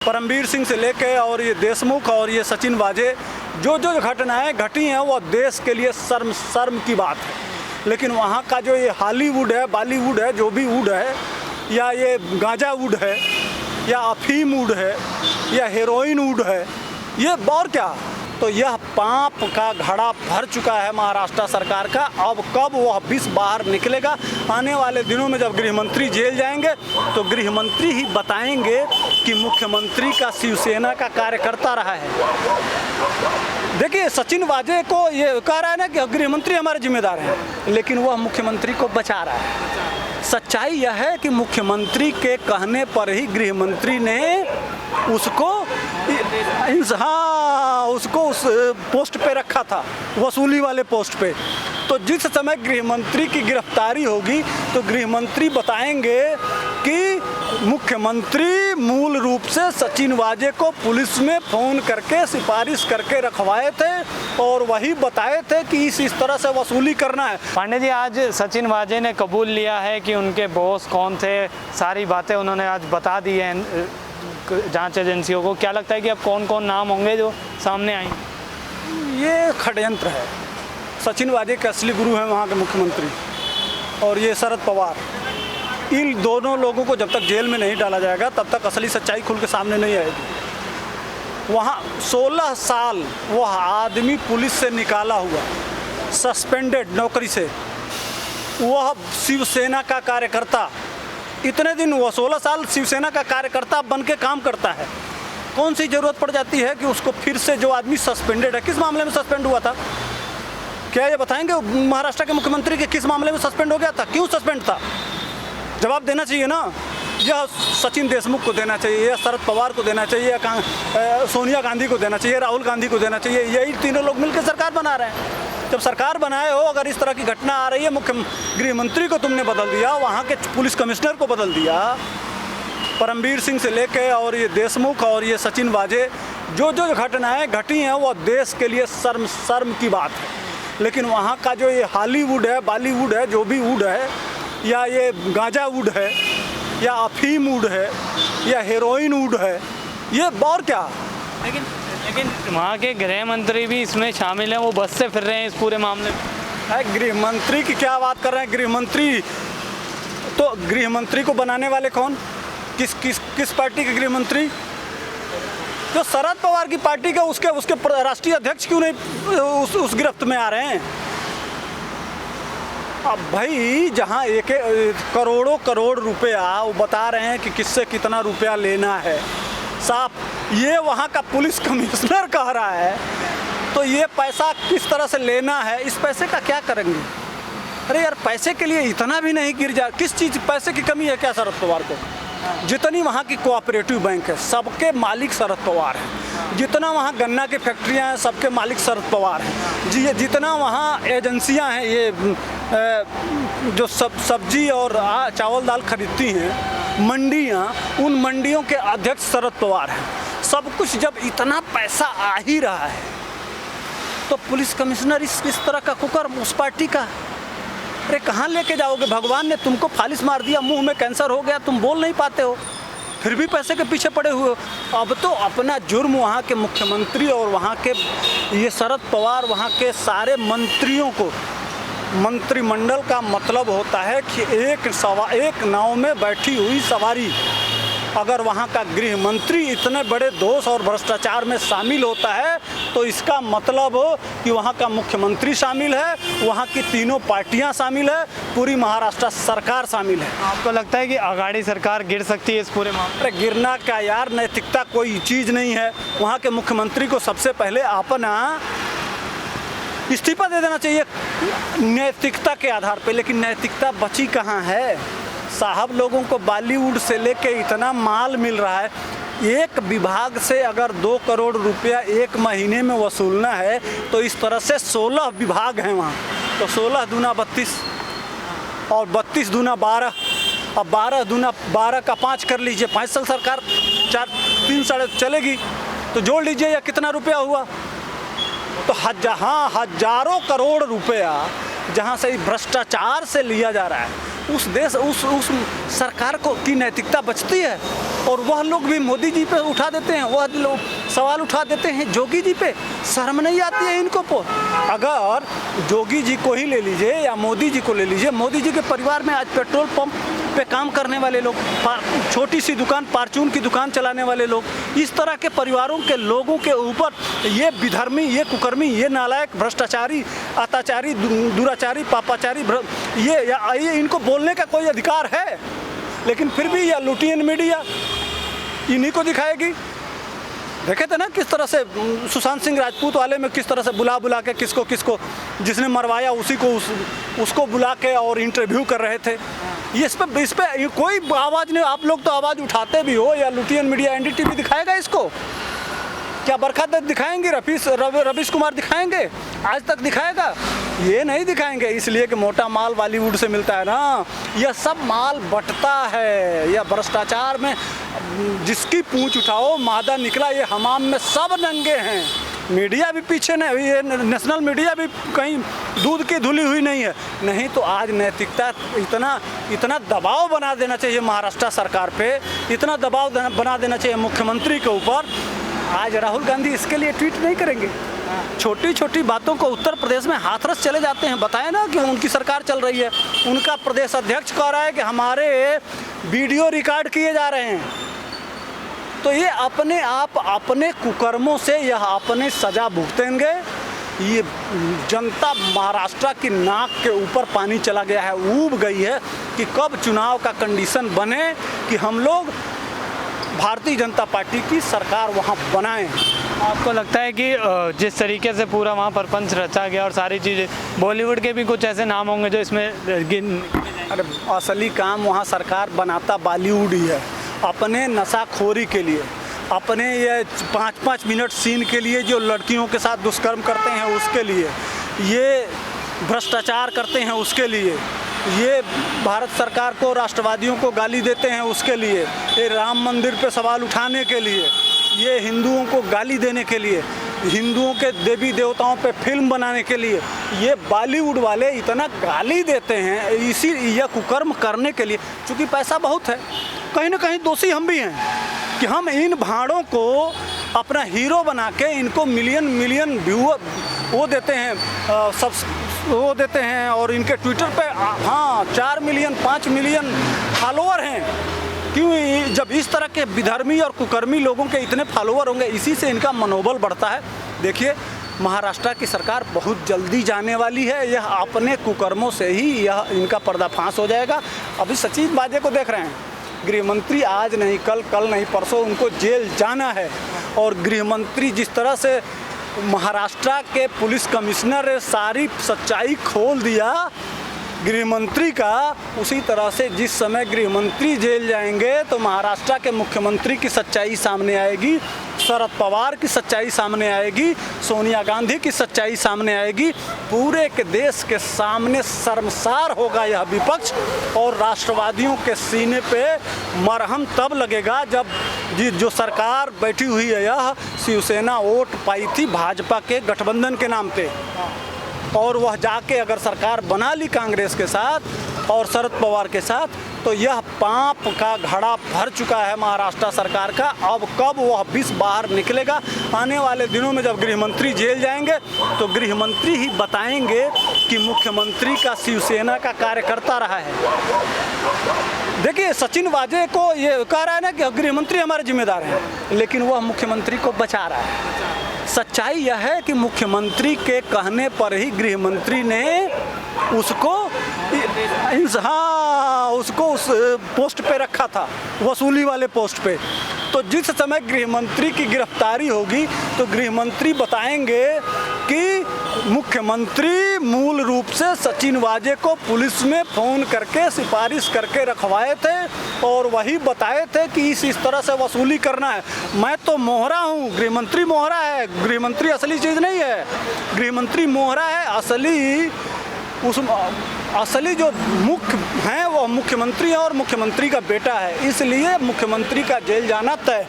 परमवीर सिंह से लेके और ये देशमुख और ये सचिन वाजे जो घटनाएं घटी हैं वो देश के लिए शर्म की बात है। लेकिन वहाँ का जो ये हॉलीवुड है, बॉलीवुड है, जो भी वुड है, या ये गांजा वुड है, या अफीम वुड है, या हेरोइन वुड है, ये और क्या, तो यह पाप का घड़ा भर चुका है महाराष्ट्र सरकार का। अब कब वह विष बाहर निकलेगा? आने वाले दिनों में जब गृह मंत्री जेल जाएंगे तो गृह मंत्री ही बताएंगे कि मुख्यमंत्री का शिवसेना का कार्यकर्ता रहा है। देखिए, सचिन वाजे को ये कह रहा है ना कि गृह मंत्री हमारे जिम्मेदार हैं, लेकिन वह मुख्यमंत्री को बचा रहा है। सच्चाई यह है कि मुख्यमंत्री के कहने पर ही गृह मंत्री ने उसको उस पोस्ट पे रखा था, वसूली वाले पोस्ट पे। तो जिस समय गृह मंत्री की गिरफ्तारी होगी तो गृह मंत्री बताएंगे कि मुख्यमंत्री मूल रूप से सचिन वाजे को पुलिस में फ़ोन करके सिफारिश करके रखवाए थे और वही बताए थे कि इस तरह से वसूली करना है। पांडे जी, आज सचिन वाजे ने कबूल लिया है कि उनके बॉस कौन थे, सारी बातें उन्होंने आज बता दी हैं जांच एजेंसियों को। क्या लगता है कि अब कौन कौन नाम होंगे जो सामने आएंगे? ये षड्यंत्र है। सचिन वाजे के असली गुरु हैं वहाँ के मुख्यमंत्री और ये शरद पवार। इन दोनों लोगों को जब तक जेल में नहीं डाला जाएगा तब तक असली सच्चाई खुल के सामने नहीं आएगी। वहाँ 16 साल वह आदमी पुलिस से निकाला हुआ, सस्पेंडेड नौकरी से, वह शिवसेना का कार्यकर्ता, इतने दिन वो 16 साल शिवसेना का कार्यकर्ता बन के काम करता है। कौन सी ज़रूरत पड़ जाती है कि उसको फिर से, जो आदमी सस्पेंडेड है, किस मामले में सस्पेंड हुआ था? क्या ये बताएंगे महाराष्ट्र के मुख्यमंत्री के किस मामले में सस्पेंड हो गया था, क्यों सस्पेंड था? जवाब देना चाहिए ना। यह सचिन देशमुख को देना चाहिए, या शरद पवार को देना चाहिए, या सोनिया गांधी को देना चाहिए, राहुल गांधी को देना चाहिए। यही तीनों लोग मिलकर सरकार बना रहे हैं। जब सरकार बनाए हो, अगर इस तरह की घटना आ रही है, मुख्य गृह मंत्री को तुमने बदल दिया, वहाँ के पुलिस कमिश्नर को बदल दिया, परमवीर सिंह से लेके और ये देशमुख और ये सचिन वाजे जो घटनाएं घटी हैं वो देश के लिए शर्म की बात है। लेकिन वहाँ का जो ये हॉलीवुड है, बॉलीवुड है, जो भी वुड है, या ये गांजा वुड है, या अफीम वुड है, या हेरोइन वुड है, ये और क्या। लेकिन वहाँ के गृह मंत्री भी इसमें शामिल हैं, वो बस से फिर रहे हैं इस पूरे मामले में। गृह मंत्री की क्या बात कर रहे हैं? गृह मंत्री को बनाने वाले कौन? किस पार्टी के गृह मंत्री? जो शरद पवार की पार्टी के उसके राष्ट्रीय अध्यक्ष क्यों नहीं उस गिरफ्त में आ रहे हैं? अब भाई, जहाँ एक करोड़ रुपया वो बता रहे हैं कि किससे कितना रुपया लेना है, साफ ये वहाँ का पुलिस कमिश्नर कह रहा है। तो ये पैसा किस तरह से लेना है, इस पैसे का क्या करेंगे? अरे यार, पैसे के लिए इतना भी नहीं गिर जा। किस चीज़ पैसे की कमी है क्या शरद पवार को? जितनी वहाँ की कोऑपरेटिव बैंक है सबके मालिक शरद पवार हैं। जितना वहाँ गन्ना की फैक्ट्रियाँ हैं सबके मालिक शरद पवार हैं। जितना वहाँ एजेंसियाँ हैं, ये जो सब्जी और चावल दाल खरीदती हैं, मंडियाँ, उन मंडियों के अध्यक्ष शरद पवार हैं। सब कुछ जब इतना पैसा आ ही रहा है तो पुलिस कमिश्नर इस तरह का कुकर्म उस पार्टी का, अरे कहाँ लेके जाओगे? भगवान ने तुमको फालिस मार दिया, मुंह में कैंसर हो गया, तुम बोल नहीं पाते हो, फिर भी पैसे के पीछे पड़े हुए हो। अब तो अपना जुर्म वहाँ के मुख्यमंत्री और वहाँ के ये शरद पवार, वहाँ के सारे मंत्रियों को, मंत्रिमंडल का मतलब होता है कि एक नाव में बैठी हुई सवारी। अगर वहाँ का गृह मंत्री इतने बड़े दोष और भ्रष्टाचार में शामिल होता है तो इसका मतलब कि वहाँ का मुख्यमंत्री शामिल है, वहाँ की तीनों पार्टियाँ शामिल है, पूरी महाराष्ट्र सरकार शामिल है। आपको लगता है कि अघाड़ी सरकार गिर सकती है इस पूरे मामले? अरे गिरना क्या यार, नैतिकता कोई चीज़ नहीं है। वहाँ के मुख्यमंत्री को सबसे पहले अपना इस्तीफा दे देना चाहिए नैतिकता के आधार पर, लेकिन नैतिकता बची कहाँ है साहब? लोगों को बॉलीवुड से लेके इतना माल मिल रहा है। एक विभाग से अगर 2 करोड़ रुपया एक महीने में वसूलना है तो इस तरह से 16 विभाग हैं वहाँ, तो 16 दूना 32 और 32 दूना 12, अब 12 दूना 12 का 5 कर लीजिए, 5 साल सरकार 3 साल चलेगी, तो जोड़ लीजिए या कितना रुपया हुआ। तो हजारों करोड़ रुपया जहाँ से भ्रष्टाचार से लिया जा रहा है, उस सरकार को की नैतिकता बचती है? और वह लोग भी मोदी जी पे उठा देते हैं, वह लोग सवाल उठा देते हैं जोगी जी पे। शर्म नहीं आती है इनको? अगर जोगी जी को ही ले लीजिए या मोदी जी को ले लीजिए, मोदी जी के परिवार में आज पेट्रोल पंप पे काम करने वाले लोग, छोटी सी दुकान, फार्चून की दुकान चलाने वाले लोग, इस तरह के परिवारों के लोगों के ऊपर ये विधर्मी, ये कुकर्मी, ये नालायक, भ्रष्टाचारी, अत्याचारी, दुराचारी, पापाचारी, ये इनको बोलने का कोई अधिकार है? लेकिन फिर भी यह लुटियन मीडिया इन्हीं को दिखाएगी। देखे थे ना किस तरह से सुशांत सिंह राजपूत वाले में किस तरह से बुला के किसको जिसने मरवाया उसी को उसको बुला के और इंटरव्यू कर रहे थे। इस पे कोई आवाज़ नहीं। आप लोग तो आवाज़ उठाते भी हो, या लुटियन मीडिया एनडीटीवी दिखाएगा इसको? क्या बरखा दत्त दिखाएंगे? रवीश कुमार दिखाएंगे? आज तक दिखाएगा? ये नहीं दिखाएंगे, इसलिए कि मोटा माल बॉलीवुड से मिलता है ना। यह सब माल बंटता है। यह भ्रष्टाचार में जिसकी पूंछ उठाओ मादा निकला। ये हमाम में सब नंगे हैं। मीडिया भी पीछे नहीं, ये नेशनल मीडिया भी कहीं दूध की धुली हुई नहीं है। नहीं तो आज नैतिकता इतना दबाव बना देना चाहिए महाराष्ट्र सरकार पे, इतना दबाव बना देना चाहिए मुख्यमंत्री के ऊपर। आज राहुल गांधी इसके लिए ट्वीट नहीं करेंगे। छोटी छोटी बातों को उत्तर प्रदेश में हाथरस चले जाते हैं। बताए ना कि उनकी सरकार चल रही है, उनका प्रदेश अध्यक्ष कह रहा है कि हमारे वीडियो रिकॉर्ड किए जा रहे हैं। तो ये अपने आप अपने कुकर्मों से यह अपने सजा भुगतेंगे। ये जनता महाराष्ट्र की नाक के ऊपर पानी चला गया है, ऊब गई है कि कब चुनाव का कंडीशन बने कि हम लोग भारतीय जनता पार्टी की सरकार वहाँ बनाएं। आपको लगता है कि जिस तरीके से पूरा वहाँ परपंच रचा गया और सारी चीज़ें, बॉलीवुड के भी कुछ ऐसे नाम होंगे जो इसमें अरे असली काम वहाँ सरकार बनाता बॉलीवुड ही है। अपने नशाखोरी के लिए, अपने ये 5-5 मिनट सीन के लिए जो लड़कियों के साथ दुष्कर्म करते हैं उसके लिए, ये भ्रष्टाचार करते हैं उसके लिए, ये भारत सरकार को, राष्ट्रवादियों को गाली देते हैं उसके लिए, ये राम मंदिर पे सवाल उठाने के लिए, ये हिंदुओं को गाली देने के लिए, हिंदुओं के देवी देवताओं पे फिल्म बनाने के लिए, ये बॉलीवुड वाले इतना गाली देते हैं इसी यह कुकर्म करने के लिए। क्योंकि पैसा बहुत है, कहीं ना कहीं दोषी हम भी हैं कि हम इन भाड़ों को अपना हीरो बना के इनको मिलियन व्यूअर वो देते हैं, वो देते हैं, और इनके ट्विटर पे 4 मिलियन 5 मिलियन फॉलोअर हैं। क्यों? जब इस तरह के विधर्मी और कुकर्मी लोगों के इतने फॉलोअर होंगे, इसी से इनका मनोबल बढ़ता है। देखिए महाराष्ट्र की सरकार बहुत जल्दी जाने वाली है। यह अपने कुकर्मों से ही यह इनका पर्दाफाश हो जाएगा। अभी सचिन वाजे को देख रहे हैं, गृहमंत्री आज नहीं कल नहीं परसों उनको जेल जाना है। और गृहमंत्री जिस तरह से महाराष्ट्र के पुलिस कमिश्नर ने सारी सच्चाई खोल दिया गृहमंत्री का, उसी तरह से जिस समय गृहमंत्री जेल जाएंगे तो महाराष्ट्र के मुख्यमंत्री की सच्चाई सामने आएगी, शरद पवार की सच्चाई सामने आएगी, सोनिया गांधी की सच्चाई सामने आएगी। पूरे के देश के सामने शर्मसार होगा यह विपक्ष। और राष्ट्रवादियों के सीने पे मरहम तब लगेगा जब जो सरकार बैठी हुई है, यह शिवसेना वोट पाई थी भाजपा के गठबंधन के नाम पे, और वह जाके अगर सरकार बना ली कांग्रेस के साथ और शरद पवार के साथ, तो यह पाप का घड़ा भर चुका है महाराष्ट्र सरकार का। अब कब वह विष बाहर निकलेगा? आने वाले दिनों में जब गृहमंत्री जेल जाएंगे तो गृहमंत्री ही बताएंगे कि मुख्यमंत्री का शिवसेना का कार्यकर्ता रहा है। देखिए सचिन वाजे को ये कह रहा है ना कि गृहमंत्री हमारे जिम्मेदार हैं, लेकिन वह मुख्यमंत्री को बचा रहा है। सच्चाई यह है कि मुख्यमंत्री के कहने पर ही गृहमंत्री ने उसको उस पोस्ट पे रखा था, वसूली वाले पोस्ट पे। तो जिस समय गृहमंत्री की गिरफ्तारी होगी तो गृहमंत्री बताएंगे कि मुख्यमंत्री मूल रूप से सचिन वाजे को पुलिस में फ़ोन करके सिफारिश करके रखवाए थे और वही बताए थे कि इस तरह से वसूली करना है। मैं तो मोहरा हूँ, गृहमंत्री मोहरा है, गृहमंत्री असली चीज़ नहीं है। गृहमंत्री मोहरा है, असली जो मुख्य हैं वो मुख्यमंत्री है और मुख्यमंत्री का बेटा है, इसलिए मुख्यमंत्री का जेल जाना तय।